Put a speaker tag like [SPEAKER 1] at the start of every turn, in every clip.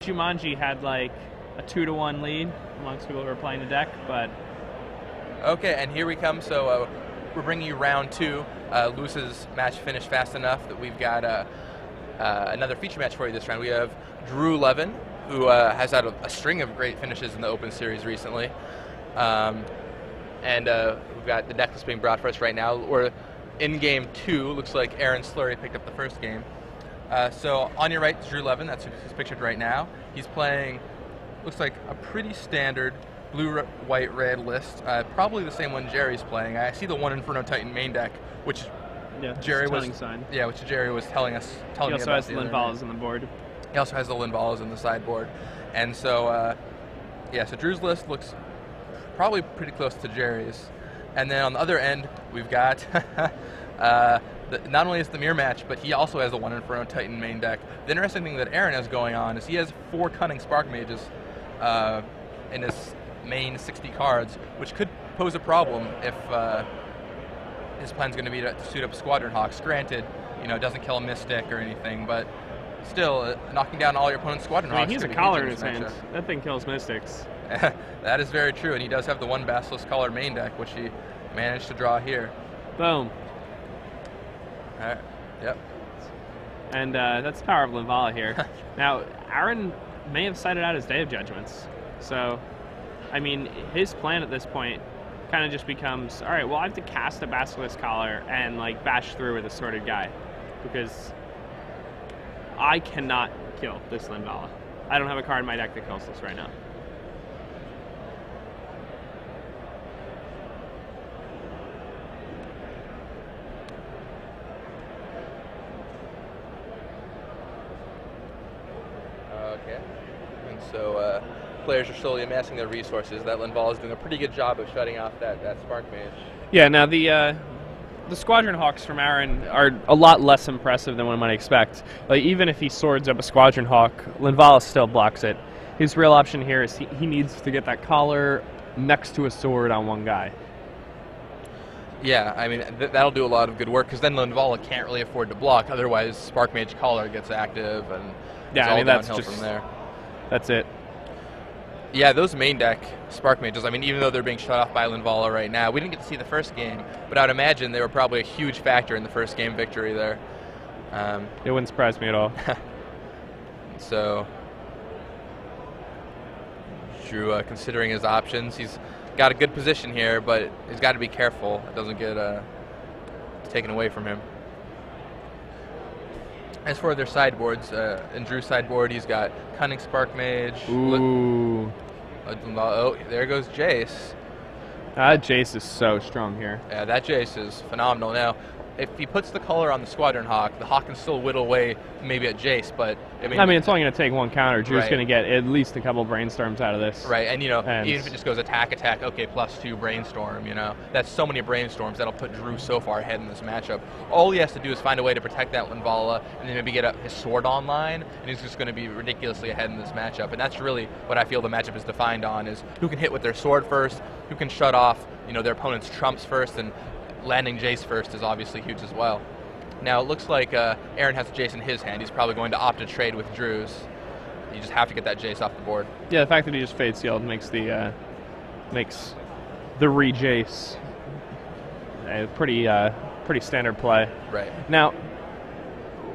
[SPEAKER 1] Jumanji had like a 2-to-1 lead amongst people who were playing the deck, but...
[SPEAKER 2] Okay, and here we come. So we're bringing you round 2. Lewis's match finished fast enough that we've got another feature match for you this round. We have Levin, who has had a string of great finishes in the Open Series recently. And we've got the deck that's being brought for us right now. We're in game 2. Looks like Sleury picked up the first game. So on your right is Levin. That's who's pictured right now. He's playing, looks like a pretty standard blue, white, red list. Probably the same one Jerry's playing. I see the one Inferno Titan main deck, which Jerry was which Jerry was telling me about.
[SPEAKER 1] He also has the Linvalas on the board.
[SPEAKER 2] He also has the Linvalas in the sideboard, and so so Drew's list looks probably pretty close to Jerry's. And then on the other end, we've got not only is the mirror match, but he also has the one Inferno Titan main deck. The interesting thing that Aaron has going on is he has 4 Cunning Spark Mages in his main 60 cards, which could pose a problem if his plan's going to be to suit up Squadron Hawks. Granted, it doesn't kill a Mystic or anything, but still, knocking down all your opponent's Squadron Hawks.
[SPEAKER 1] He has a collar in his hand. That thing kills Mystics.
[SPEAKER 2] That is very true, and he does have the one Basilisk Collar main deck, which he managed to draw here.
[SPEAKER 1] Boom.
[SPEAKER 2] All right. Yep.
[SPEAKER 1] And that's the power of Linvala here. Now, Aaron may have cited out his Day of Judgments. So, I mean, his plan at this point kind of just becomes, all right, well, I have to cast a Basilisk Collar and, like, bash through with a sorted guy. Because I cannot kill this Linvala. I don't have a card in my deck that kills this right now.
[SPEAKER 2] Okay. And so players are slowly amassing their resources. That Linvala is doing a pretty good job of shutting off that Spark Mage.
[SPEAKER 1] Yeah, now the Squadron Hawks from Aaron are a lot less impressive than one might expect. Like, even if he swords up a Squadron Hawk, Linvala still blocks it. His real option here is he needs to get that collar next to a sword on one guy.
[SPEAKER 2] Yeah, I mean, that'll do a lot of good work, because then Linvala can't really afford to block. Otherwise, Spark Mage Collar gets active, and it's all downhill from there.
[SPEAKER 1] That's it.
[SPEAKER 2] Yeah, those main deck Spark Mages, I mean, even though they're being shut off by Linvala right now, we didn't get to see the first game, but I would imagine they were probably a huge factor in the first game victory there.
[SPEAKER 1] It wouldn't surprise me at all.
[SPEAKER 2] So, Drew, considering his options, he's got a good position here, but he's got to be careful it doesn't get taken away from him. As for their sideboards, in Drew's sideboard, he's got Cunning Spark Mage.
[SPEAKER 1] Ooh.
[SPEAKER 2] Oh, there goes Jace.
[SPEAKER 1] That Jace is so strong here.
[SPEAKER 2] Yeah, that Jace is phenomenal. Now, if he puts the color on the Squadron Hawk, the Hawk can still whittle away maybe at Jace, but I mean
[SPEAKER 1] it's only going to take one counter. Drew's going to get at least a couple brainstorms out of this.
[SPEAKER 2] Right, and even if it just goes attack, okay, +2 brainstorm, that's so many brainstorms that'll put Drew so far ahead in this matchup. All he has to do is find a way to protect that Linvala, and then maybe get his sword online, and he's just going to be ridiculously ahead in this matchup. And that's really what I feel the matchup is defined on: is who can hit with their sword first, who can shut off their opponent's trumps first, and landing Jace first is obviously huge as well. Now, it looks like Aaron has Jace in his hand. He's probably going to opt to trade with Drew's. You just have to get that Jace off the board.
[SPEAKER 1] Yeah, the fact that he just Fade Sealed makes the re-Jace a pretty standard play.
[SPEAKER 2] Right.
[SPEAKER 1] Now,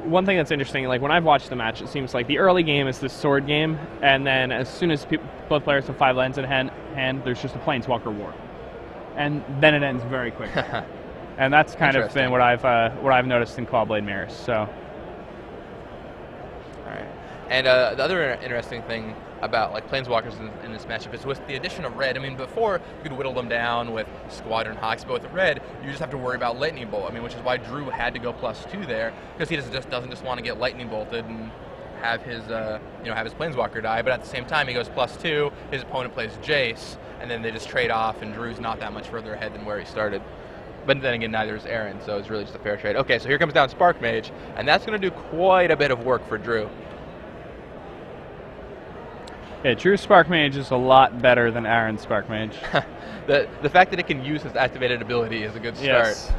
[SPEAKER 1] one thing that's interesting, like when I've watched the match, it seems like the early game is this sword game, and then as soon as both players have 5 lands in hand, there's just a Planeswalker war. And then it ends very quickly. And that's kind of been what I've noticed in Clawblade Mirrors. So,
[SPEAKER 2] all right. And the other interesting thing about Planeswalkers in this matchup is with the addition of red. I mean, before you could whittle them down with Squadron Hawks, but with red, you just have to worry about Lightning Bolt. I mean, which is why Drew had to go +2 there, because he doesn't just want to get Lightning Bolted and have his have his Planeswalker die. But at the same time, he goes +2. His opponent plays Jace, and then they just trade off, and Drew's not that much further ahead than where he started. But then again, neither is Aaron, so it's really just a fair trade. Okay, so here comes down Spark Mage, and that's going to do quite a bit of work for Drew.
[SPEAKER 1] Yeah, Drew's Spark Mage is a lot better than Aaron's Spark Mage.
[SPEAKER 2] The fact that it can use his activated ability is a good start.
[SPEAKER 1] Yes.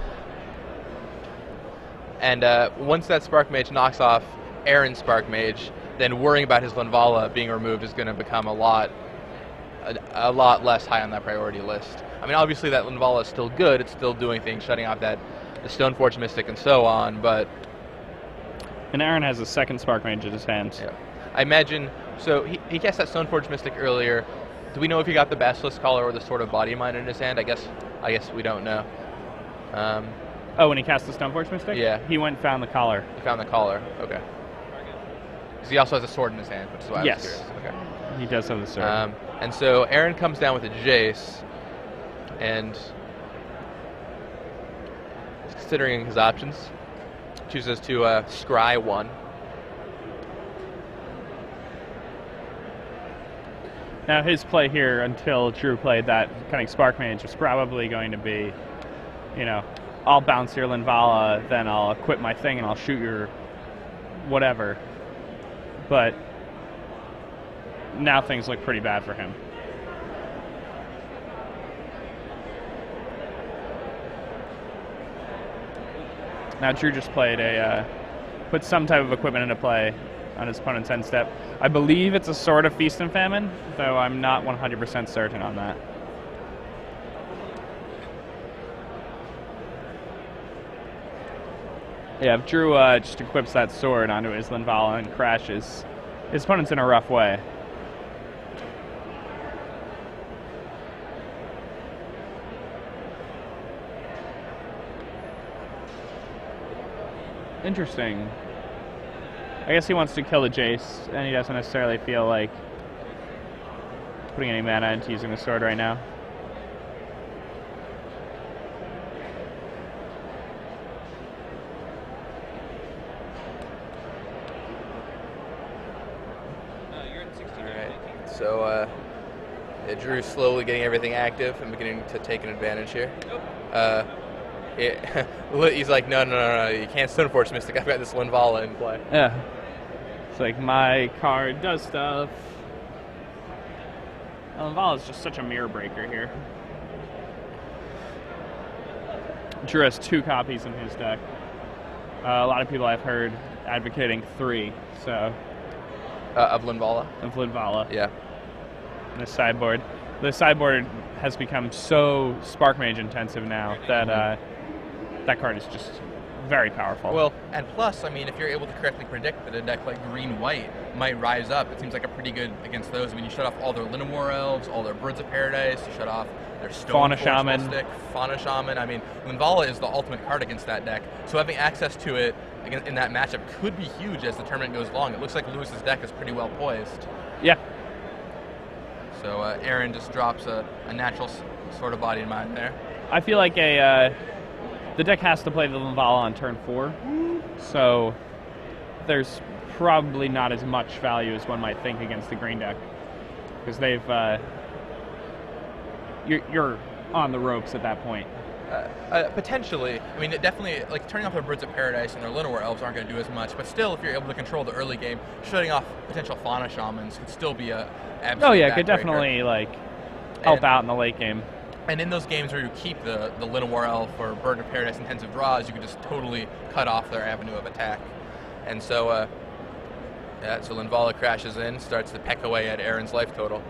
[SPEAKER 2] And once that Spark Mage knocks off Aaron's Spark Mage, then worrying about his Linvala being removed is going to become a lot less high on that priority list. I mean, obviously that Linvala is still good. It's still doing things, shutting off the Stoneforge Mystic and so on, but...
[SPEAKER 1] And Aaron has a second Spark Mage in his hand.
[SPEAKER 2] Yeah. I imagine... So he cast that Stoneforge Mystic earlier. Do we know if he got the Basilisk Collar or the Sword of Body Mind in his hand? I guess we don't know.
[SPEAKER 1] When he cast the Stoneforge Mystic?
[SPEAKER 2] Yeah.
[SPEAKER 1] He went and found the collar.
[SPEAKER 2] He found the collar. Okay. Because he also has a sword in his hand, which is why I was curious. Okay.
[SPEAKER 1] He does have the sword.
[SPEAKER 2] And so Aaron comes down with a Jace, and he's considering his options. Chooses to scry 1.
[SPEAKER 1] Now his play here until Drew played that Cunning Spark Mage was probably going to be, I'll bounce your Linvala, then I'll equip my thing and I'll shoot your whatever. But now things look pretty bad for him. Now Drew just played put some type of equipment into play on his opponent's end step. I believe it's a Sword of Feast and Famine, though I'm not 100% certain on that. Yeah, if Drew just equips that sword onto his Linvala and crashes, his opponent's in a rough way. Interesting. I guess he wants to kill the Jace, and he doesn't necessarily feel like putting any mana into using the sword right now.
[SPEAKER 2] Alright, so Drew's slowly getting everything active and beginning to take an advantage here. He's like, no, you can't Stoneforge Mystic. I've got this Linvala in play.
[SPEAKER 1] Yeah. It's like, my card does stuff. Linvala is just such a mirror breaker here. Drew has 2 copies in his deck. A lot of people I've heard advocating 3, so...
[SPEAKER 2] Of Linvala?
[SPEAKER 1] Of Linvala.
[SPEAKER 2] Yeah.
[SPEAKER 1] In the sideboard. The sideboard has become so Spark Mage intensive now that that card is just very powerful.
[SPEAKER 2] Well, and plus, I mean, if you're able to correctly predict that a deck like green-white might rise up, it seems like a pretty good against those. I mean, you shut off all their Linamore Elves, all their Birds of Paradise, you shut off their
[SPEAKER 1] Fauna Shaman.
[SPEAKER 2] Fauna Shaman. I mean, Linvala is the ultimate card against that deck, so having access to it in that matchup could be huge as the tournament goes along. It looks like Lewis's deck is pretty well poised.
[SPEAKER 1] Yeah.
[SPEAKER 2] So Aaron just drops a natural sort of body in mind there.
[SPEAKER 1] I feel like the deck has to play the Linvala on turn 4, so there's probably not as much value as one might think against the green deck, because they've you're on the ropes at that point.
[SPEAKER 2] Potentially. I mean, it definitely, like, turning off their Birds of Paradise and their Linamore Elves aren't going to do as much, but still, if you're able to control the early game, shutting off potential Fauna Shamans could still be a absolute
[SPEAKER 1] Oh yeah,
[SPEAKER 2] backbreaker.
[SPEAKER 1] could definitely, like, help out in the late game.
[SPEAKER 2] And in those games where you keep the Linamore Elf or Bird of Paradise intensive draws, you can just totally cut off their avenue of attack. And so, so Linvala crashes in, starts to peck away at Aaron's life total.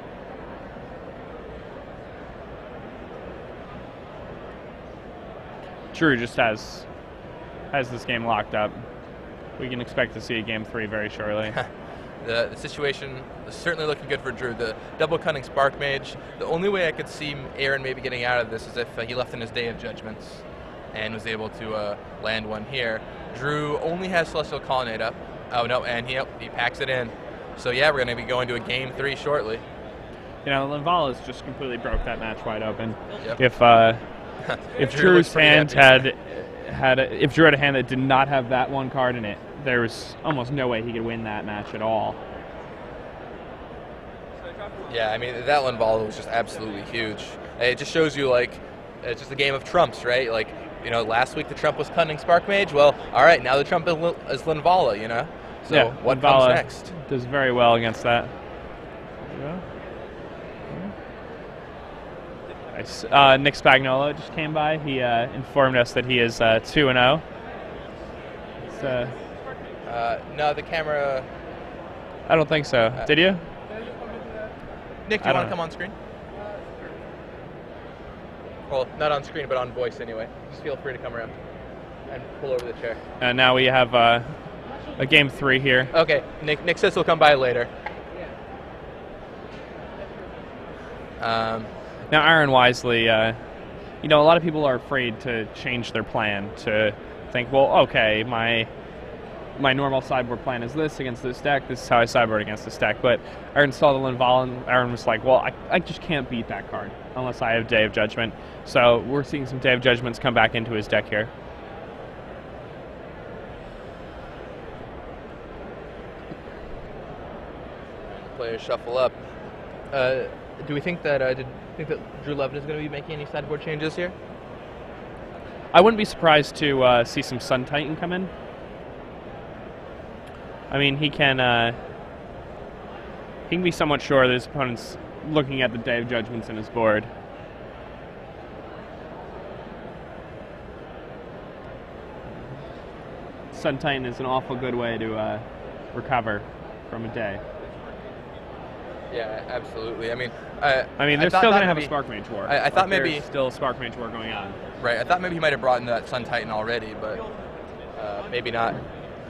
[SPEAKER 1] Drew just has this game locked up. We can expect to see a game 3 very shortly.
[SPEAKER 2] The situation is certainly looking good for Drew. The double Cunning Spark Mage, the only way I could see Aaron maybe getting out of this is if he left in his Day of Judgments and was able to land one here. Drew only has Celestial Colonnade up. Oh no, and he packs it in. So yeah, we're going to be going to a game 3 shortly.
[SPEAKER 1] You know, Linvala's just completely broke that match wide open.
[SPEAKER 2] Yep.
[SPEAKER 1] If Drew's hand if Drew had a hand that did not have that one card in it, there was almost no way he could win that match at all.
[SPEAKER 2] Yeah, I mean, that Linvala was just absolutely huge. It just shows you, like, it's just a game of trumps, right? Like, you know, last week the trump was Cunning Spark Mage. Well, all right, now the trump is Linvala, you know? So
[SPEAKER 1] yeah,
[SPEAKER 2] what
[SPEAKER 1] Linvala
[SPEAKER 2] comes next?
[SPEAKER 1] Does very well against that. Yeah. Nice. Nick Spagnuolo just came by. He informed us that he is 2-0.
[SPEAKER 2] No, the camera
[SPEAKER 1] I don't think so. Did you?
[SPEAKER 2] Nick, do you want to come on screen? Well, not on screen, but on voice anyway. Just feel free to come around and pull over the chair.
[SPEAKER 1] And now we have a game 3 here.
[SPEAKER 2] Okay, Nick says he'll come by later.
[SPEAKER 1] Now, Aaron wisely, a lot of people are afraid to change their plan, to think, well, okay, my normal sideboard plan is this against this deck, this is how I sideboard against this deck. But Aaron saw the Linvala, and Aaron was like, well, I just can't beat that card unless I have Day of Judgment. So we're seeing some Day of Judgments come back into his deck here.
[SPEAKER 2] Players shuffle up. Do we think that Drew Levin is going to be making any sideboard changes here?
[SPEAKER 1] I wouldn't be surprised to see some Sun Titan come in. I mean, he can be somewhat sure that his opponent's looking at the Day of Judgments in his board. Sun Titan is an awful good way to recover from a day.
[SPEAKER 2] Yeah, absolutely. I mean,
[SPEAKER 1] they're still going to have a Spark Mage War.
[SPEAKER 2] I thought maybe
[SPEAKER 1] there's still a Spark Mage War going on.
[SPEAKER 2] Right. I thought maybe he might have brought in that Sun Titan already, but maybe not.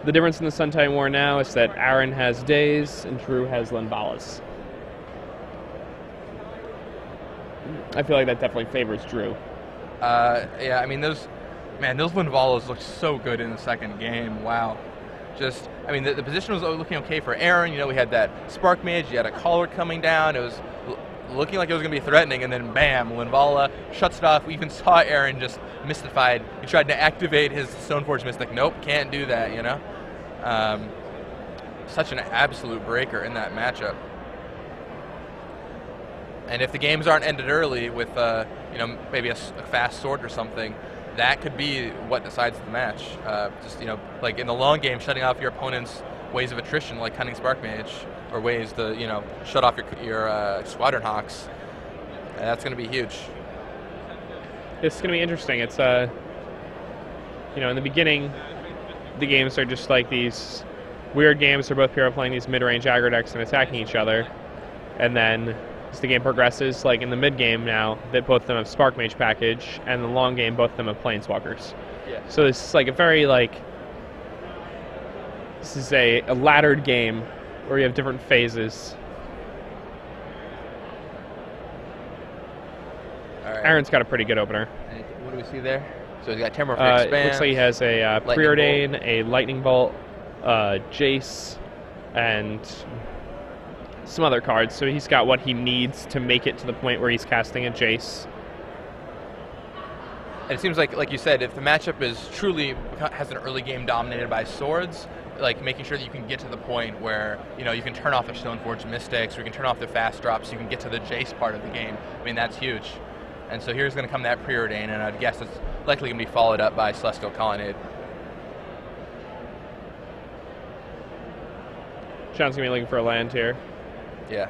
[SPEAKER 1] The difference in the Sun Titan War now is that Aaron has Days and Drew has Linvalas. I feel like that definitely favors Drew.
[SPEAKER 2] Yeah, I mean, those Linvalas looked so good in the second game. Wow. The position was looking okay for Aaron. We had that Spark Mage, you had a Caller coming down. It was looking like it was going to be threatening, and then bam, Linvala shuts it off. We even saw Aaron just mystified. He tried to activate his Stoneforge Mystic. Nope, can't do that, Such an absolute breaker in that matchup. And if the games aren't ended early with, maybe a fast sword or something, that could be what decides the match. Like in the long game, shutting off your opponent's ways of attrition, like Cunning Spark Mage, or ways to, shut off your Squadron Hawks. That's going to be huge.
[SPEAKER 1] It's going to be interesting. It's, in the beginning, the games are just like these weird games where both people are playing these mid-range aggro decks and attacking each other. And then as the game progresses, like in the mid-game now, that both of them have Spark Mage package, and the long game, both of them have Planeswalkers.
[SPEAKER 2] Yeah.
[SPEAKER 1] So it's like a very, this is a laddered game where you have different phases.
[SPEAKER 2] All right.
[SPEAKER 1] Aaron's got a pretty good opener.
[SPEAKER 2] And what do we see there? So he's got Terramorphic Expand.
[SPEAKER 1] Looks like he has a Preordain, a Lightning Bolt, Jace, and some other cards. So he's got what he needs to make it to the point where he's casting a Jace.
[SPEAKER 2] And it seems like you said, if the matchup has an early game dominated by swords, like making sure that you can get to the point where you can turn off the Stoneforge Mystics, or you can turn off the fast drops, so you can get to the Jace part of the game. I mean, that's huge. And so here's going to come that Preordain, and I'd guess it's likely going to be followed up by Celestial Colonnade.
[SPEAKER 1] Sean's going to be looking for a land here.
[SPEAKER 2] Yeah.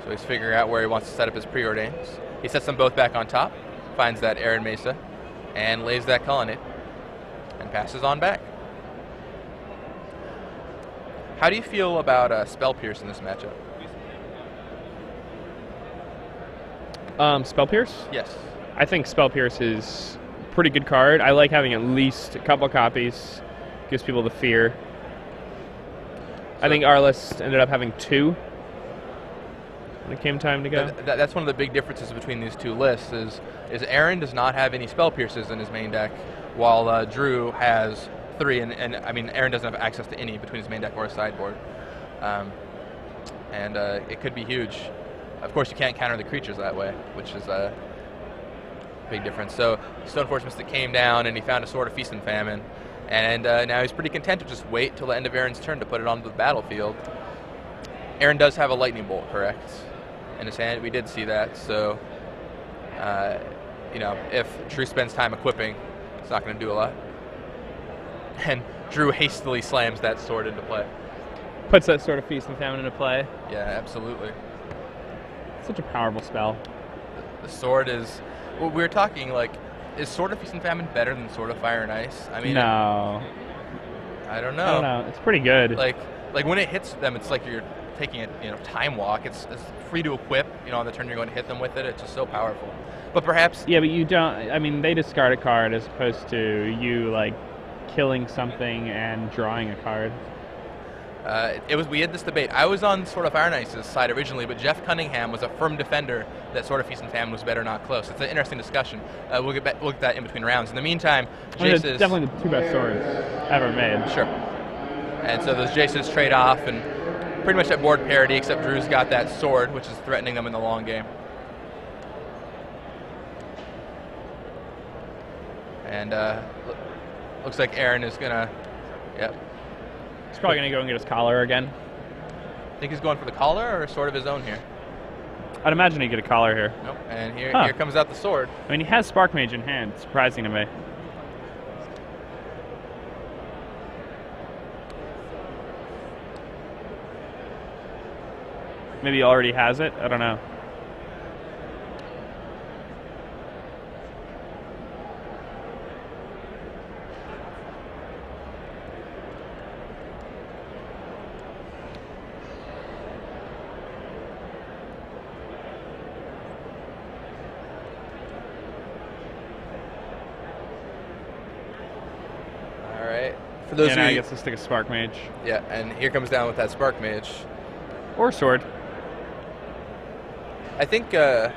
[SPEAKER 2] So he's figuring out where he wants to set up his Preordains. He sets them both back on top, finds that Aaron Mesa, and lays that Colonnade, and passes on back. How do you feel about Spell Pierce in this matchup?
[SPEAKER 1] Spell Pierce?
[SPEAKER 2] Yes.
[SPEAKER 1] I think Spell Pierce is a pretty good card. I like having at least a couple copies. Gives people the fear. I think our list ended up having 2 when it came time to go.
[SPEAKER 2] That's one of the big differences between these two lists is Aaron does not have any Spell Pierces in his main deck, while Drew has 3, and I mean, Aaron doesn't have access to any between his main deck or his sideboard. It could be huge. Of course, you can't counter the creatures that way, which is a big difference. So Stoneforge Mystic came down, and he found a Sword of Feast and Famine. And now he's pretty content to just wait till the end of Aaron's turn to put it onto the battlefield. Aaron does have a Lightning Bolt, correct, in his hand. We did see that. So, if Drew spends time equipping, it's not going to do a lot. And Drew hastily slams that sword into play.
[SPEAKER 1] Puts that Sword of Feast and Famine into play.
[SPEAKER 2] Yeah, absolutely.
[SPEAKER 1] Such a powerful spell.
[SPEAKER 2] The sword is... Well, we were talking, is Sword of Feast and Famine better than Sword of Fire and Ice? I mean...
[SPEAKER 1] No.
[SPEAKER 2] I don't know.
[SPEAKER 1] I don't know. It's pretty good.
[SPEAKER 2] Like like when it hits them, it's like you're taking a time walk. It's free to equip. On the turn you're going to hit them with it. It's just so powerful. But perhaps
[SPEAKER 1] Yeah, but you don't. I mean, they discard a card as opposed to you like killing something and drawing a card.
[SPEAKER 2] we had this debate. I was on Sword of Iron Ice's side originally, but Jeff Cunningham was a firm defender that Sword of Feast and Famine was better, not close. It's an interesting discussion. We'll get that in between rounds. In the meantime,
[SPEAKER 1] It's definitely the 2 best swords ever made.
[SPEAKER 2] Sure. And so those Jaces trade off and pretty much at board parity, except Drew's got that sword, which is threatening them in the long game. And looks like Aaron is gonna, yep.
[SPEAKER 1] He's probably gonna go and get his collar again.
[SPEAKER 2] Think he's going for the collar or a sword of his own here?
[SPEAKER 1] I'd imagine he'd get a collar here.
[SPEAKER 2] Nope. And here comes out the sword.
[SPEAKER 1] I mean, he has Spark Mage in hand. Surprising to me. Maybe he already has it. I don't know.
[SPEAKER 2] All right. For those
[SPEAKER 1] now he gets to stick a Spark Mage.
[SPEAKER 2] Yeah, and here comes down with that Spark Mage.
[SPEAKER 1] Or sword.
[SPEAKER 2] I think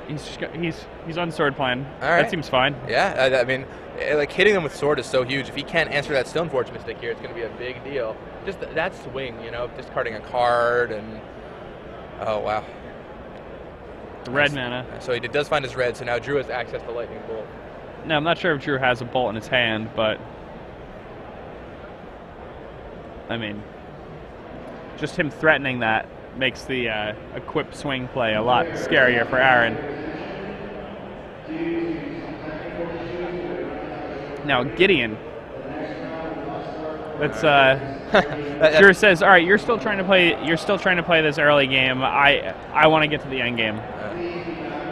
[SPEAKER 1] he's on sword plan.
[SPEAKER 2] All right.
[SPEAKER 1] That seems fine.
[SPEAKER 2] Yeah, I mean, like hitting them with sword is so huge. If he can't answer that Stoneforge Mystic here, it's going to be a big deal. Just that swing, discarding a card and oh wow.
[SPEAKER 1] The red mana.
[SPEAKER 2] So he does find his red. So now Drew has access to Lightning Bolt.
[SPEAKER 1] Now I'm not sure if Drew has a bolt in his hand, but I mean, just him threatening that makes the equip swing play a lot scarier for Aaron. Now Gideon. That's Drew says, "All right, you're still trying to play this early game. I want to get to the end game."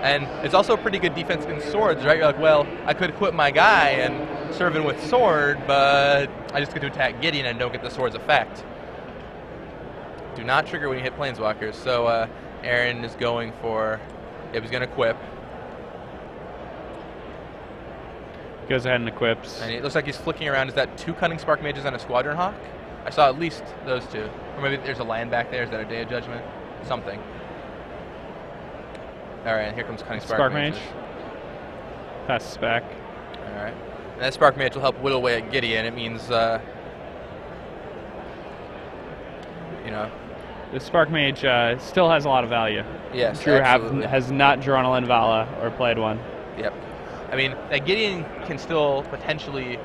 [SPEAKER 2] And it's also a pretty good defense against swords, right? You're like, well, I could equip my guy and serve him with sword, but I just get to attack Gideon and don't get the sword's effect. Do not trigger when you hit Planeswalkers. So Aaron is going for, he's going to equip.
[SPEAKER 1] Goes ahead and equips.
[SPEAKER 2] And it looks like he's flicking around. Is that 2 Cunning Spark Mages and a Squadron Hawk? I saw at least those 2. Or maybe there's a land back there. Is that a Day of Judgment? Something. All right, and here comes Cunning Spark
[SPEAKER 1] Mage. Passes back.
[SPEAKER 2] All right. And that Spark Mage will help whittle away at Gideon. It means, the
[SPEAKER 1] Spark Mage still has a lot of value.
[SPEAKER 2] Yes,
[SPEAKER 1] Drew has not drawn a Linvala or played one.
[SPEAKER 2] Yep. I mean, that Gideon can still potentially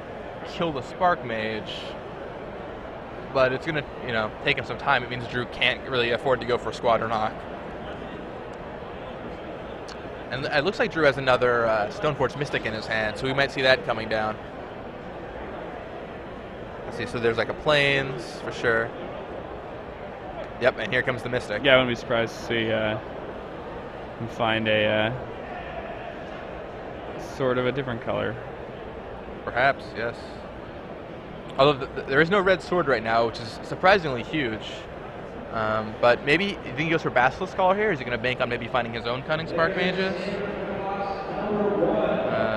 [SPEAKER 2] kill the Spark Mage, but it's going to, take him some time. It means Drew can't really afford to go for Squadron Hawk. And it looks like Drew has another Stoneforge Mystic in his hand, so we might see that coming down. Let's see, so there's like a Plains for sure. Yep, and here comes the Mystic.
[SPEAKER 1] Yeah, I wouldn't be surprised to see him find a sort of a different color.
[SPEAKER 2] Perhaps, yes. Although there is no red sword right now, which is surprisingly huge. But maybe, you think he goes for Basilisk Collar here? Is he going to bank on maybe finding his own Cunning Spark Mages?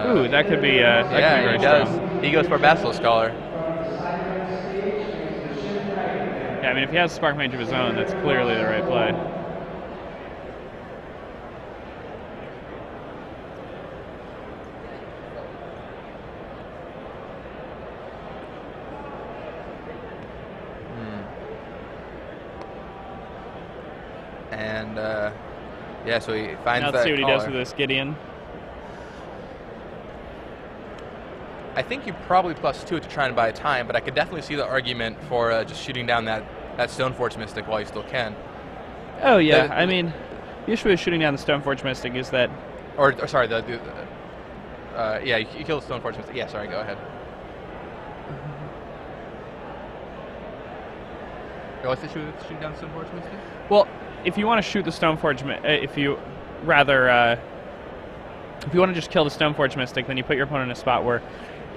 [SPEAKER 1] Ooh, that could be very strong.
[SPEAKER 2] He goes for Basilisk Collar.
[SPEAKER 1] Yeah, I mean, if he has a Spark Mage of his own, that's clearly the right play.
[SPEAKER 2] And, yeah, so he finds
[SPEAKER 1] now
[SPEAKER 2] that
[SPEAKER 1] let's see what he does
[SPEAKER 2] collar.
[SPEAKER 1] with this Gideon.
[SPEAKER 2] I think you probably +2 to try and buy time, but I could definitely see the argument for just shooting down that Stoneforge Mystic while you still can.
[SPEAKER 1] Oh, yeah. I mean, the issue with shooting down the Stoneforge Mystic is that...
[SPEAKER 2] Or sorry, yeah, you kill the Stoneforge Mystic. Yeah, sorry, go ahead. What's the issue with shooting down the Stoneforge Mystic?
[SPEAKER 1] Well, if you want to shoot the Stoneforge... if you want to just kill the Stoneforge Mystic, then you put your opponent in a spot where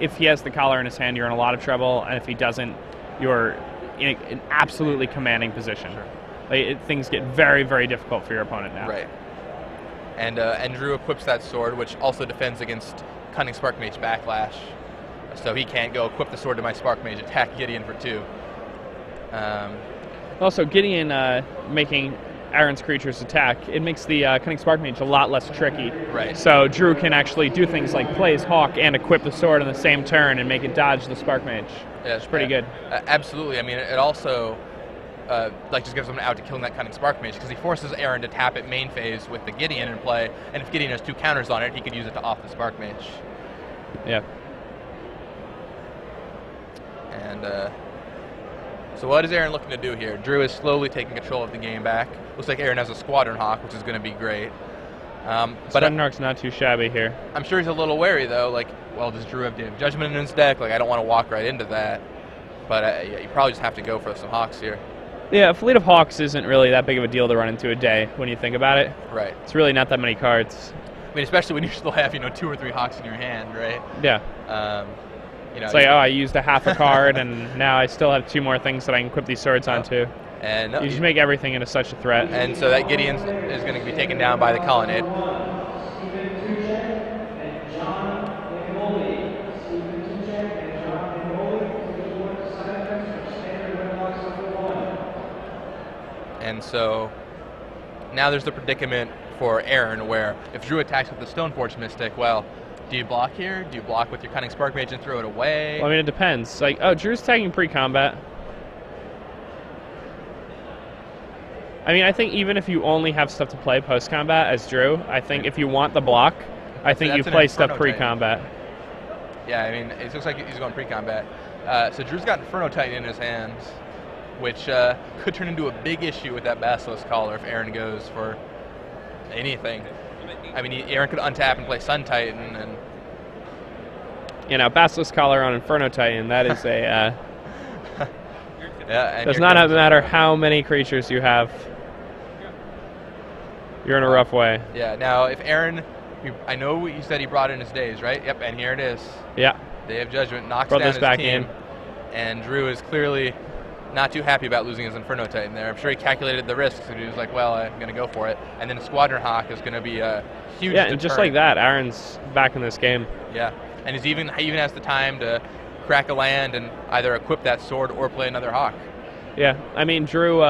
[SPEAKER 1] if he has the collar in his hand, you're in a lot of trouble, and if he doesn't, you're in an absolutely commanding position.
[SPEAKER 2] Sure.
[SPEAKER 1] Like, things get very, very difficult for your opponent now.
[SPEAKER 2] Right. And Drew equips that sword, which also defends against Cunning Spark Mage Backlash. So he can't go equip the sword to my Spark Mage, attack Gideon for 2.
[SPEAKER 1] Also, Gideon making Aaron's creatures attack, it makes the Cunning Spark Mage a lot less tricky.
[SPEAKER 2] Right.
[SPEAKER 1] So Drew can actually do things like play his Hawk and equip the sword in the same turn and make it dodge the Spark Mage.
[SPEAKER 2] Yeah,
[SPEAKER 1] it's pretty good.
[SPEAKER 2] Absolutely. I mean, it also just gives him out to killing that Cunning Spark Mage, because he forces Aaron to tap it main phase with the Gideon in play, and if Gideon has 2 counters on it, he could use it to off the Spark Mage.
[SPEAKER 1] Yeah.
[SPEAKER 2] And so what is Aaron looking to do here? Drew is slowly taking control of the game back. Looks like Aaron has a Squadron Hawk, which is going to be great.
[SPEAKER 1] Squadron Hawk's not too shabby here.
[SPEAKER 2] I'm sure he's a little wary, though. Like, well, does Drew have Day of Judgment in his deck? Like, I don't want to walk right into that. But yeah, you probably just have to go for some Hawks here.
[SPEAKER 1] Yeah, a fleet of Hawks isn't really that big of a deal to run into a day when you think about it.
[SPEAKER 2] Right.
[SPEAKER 1] It's really not that many cards.
[SPEAKER 2] I mean, especially when you still have, 2 or 3 Hawks in your hand, right?
[SPEAKER 1] Yeah. It's like, I used a half a card, and now I still have 2 more things that I can equip these swords onto.
[SPEAKER 2] And
[SPEAKER 1] you just make everything into such a threat.
[SPEAKER 2] And so that Gideon is going to be taken down by the Colonnade. And so now there's the predicament for Aaron, where if Drew attacks with the Stoneforge Mystic, well, do you block here? Do you block with your Cunning Spark Mage and throw it away?
[SPEAKER 1] Well, I mean, it depends. Like, Drew's tagging pre-combat. I mean, I think even if you only have stuff to play post-combat as Drew, I think if you want the block, I think you play stuff pre-combat.
[SPEAKER 2] Yeah, I mean, it looks like he's going pre-combat. So Drew's got Inferno Titan in his hands, which could turn into a big issue with that Basilisk Collar if Aaron goes for anything. I mean, Aaron could untap and play Sun Titan, and
[SPEAKER 1] Basilisk Collar on Inferno Titan, that is a
[SPEAKER 2] yeah,
[SPEAKER 1] does not matter how many creatures you have. You're in a rough way.
[SPEAKER 2] Yeah. Now, if Aaron, I know you said he brought in his days, right? Yep. And here it is.
[SPEAKER 1] Yeah.
[SPEAKER 2] Day of Judgment knocks
[SPEAKER 1] Brought
[SPEAKER 2] down
[SPEAKER 1] this
[SPEAKER 2] his
[SPEAKER 1] back
[SPEAKER 2] team,
[SPEAKER 1] in.
[SPEAKER 2] And Drew is clearly not too happy about losing his Inferno Titan there. I'm sure he calculated the risks, and he was like, well, I'm going to go for it. And then Squadron Hawk is going to be a huge deterrent.
[SPEAKER 1] And just like that, Aaron's back in this game.
[SPEAKER 2] Yeah, and he even has the time to crack a land and either equip that sword or play another Hawk.
[SPEAKER 1] Yeah, I mean, Drew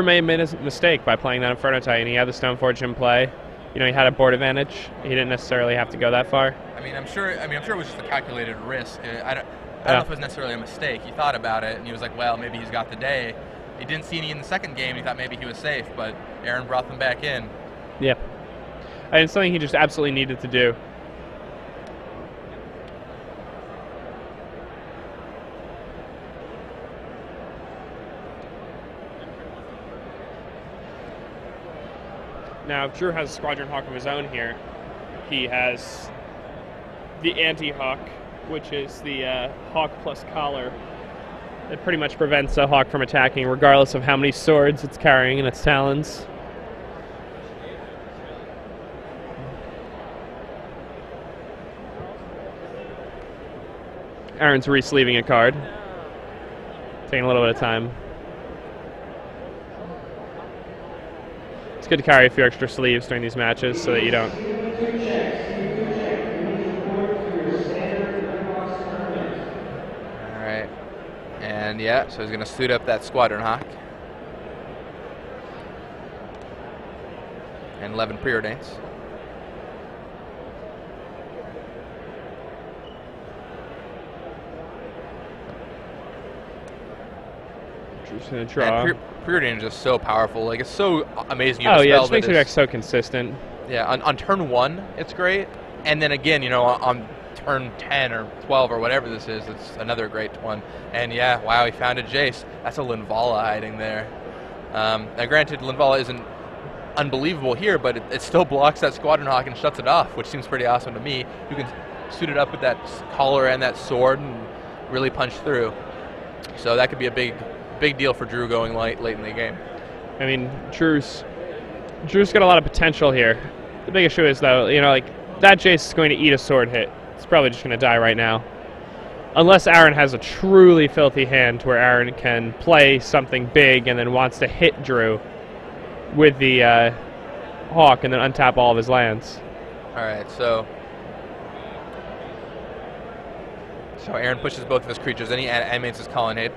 [SPEAKER 1] may have made a mistake by playing that Inferno Titan. He had the Stoneforge in play. He had a board advantage. He didn't necessarily have to go that far.
[SPEAKER 2] I'm sure it was just a calculated risk. I don't know if it was necessarily a mistake. He thought about it, and he was like, well, maybe he's got the day. He didn't see any in the second game. He thought maybe he was safe, but Aaron brought them back in.
[SPEAKER 1] Yeah. And it's something he just absolutely needed to do. Now, if Drew has a Squadron Hawk of his own here, he has the anti-Hawk, which is the Hawk plus Collar. It pretty much prevents a Hawk from attacking, regardless of how many swords it's carrying in its talons. Aaron's re-sleeving a card. Taking a little bit of time. It's good to carry a few extra sleeves during these matches so that you don't...
[SPEAKER 2] Alright. And yeah, so he's going to suit up that Squadron Hawk. And Levin preordains.
[SPEAKER 1] Drew's going to draw.
[SPEAKER 2] Preordain is just so powerful. Like, it's so amazing.
[SPEAKER 1] Oh, yeah, it just makes your deck so consistent.
[SPEAKER 2] Yeah, on turn 1, it's great. And then again, on turn 10 or 12 or whatever this is, it's another great one. And yeah, wow, he found a Jace. That's a Linvala hiding there. Now, granted, Linvala isn't unbelievable here, but it still blocks that Squadron Hawk and shuts it off, which seems pretty awesome to me. You can suit it up with that collar and that sword and really punch through. So that could be a big deal for Drew going late in the game.
[SPEAKER 1] I mean, Drew's got a lot of potential here. The big issue is, though, like, that Jace is going to eat a sword hit. It's probably just going to die right now. unless Aaron has a truly filthy hand where Aaron can play something big and then wants to hit Drew with the Hawk and then untap all of his lands.
[SPEAKER 2] All right, so Aaron pushes both of his creatures, then he animates his Colonnade.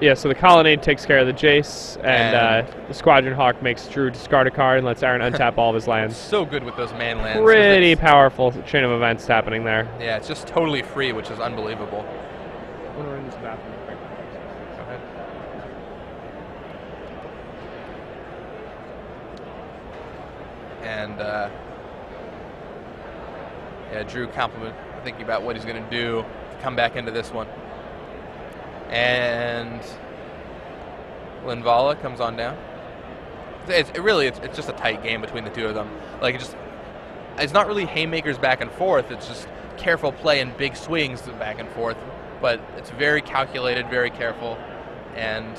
[SPEAKER 1] Yeah, so the Colonnade takes care of the Jace, and the Squadron Hawk makes Drew discard a card and lets Aaron untap all of his lands.
[SPEAKER 2] So good with those man lands.
[SPEAKER 1] Pretty powerful chain of events happening there.
[SPEAKER 2] Yeah, it's just totally free, which is unbelievable.
[SPEAKER 1] I'm going to run this bathroom.
[SPEAKER 2] Go ahead. And yeah, Drew thinking about what he's going to do to come back into this one. And Linvala comes on down. It's just a tight game between the two of them. Like it's not really haymakers back and forth. It's just careful play and big swings back and forth. But it's very calculated, very careful, and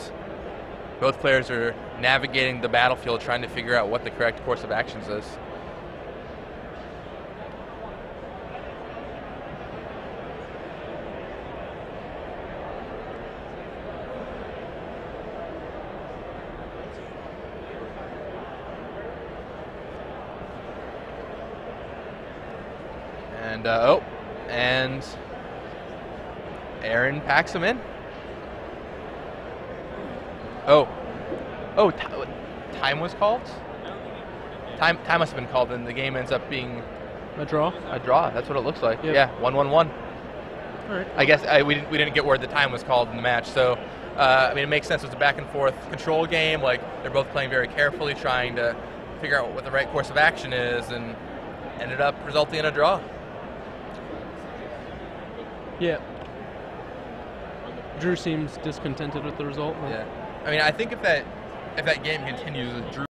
[SPEAKER 2] both players are navigating the battlefield, trying to figure out what the correct course of actions is. And Aaron packs him in. Time was called? Time must have been called, and the game ends up being
[SPEAKER 3] a draw.
[SPEAKER 2] A draw. That's what it looks like.
[SPEAKER 3] Yep.
[SPEAKER 2] Yeah, 1-1-1.
[SPEAKER 3] All right.
[SPEAKER 2] I guess we didn't get word the time was called in the match, so I mean it makes sense. It was a back and forth control game. Like they're both playing very carefully, trying to figure out what the right course of action is, and ended up resulting in a draw.
[SPEAKER 3] Yeah. Drew seems discontented with the result.
[SPEAKER 2] Yeah. I mean, I think if that game continues, Drew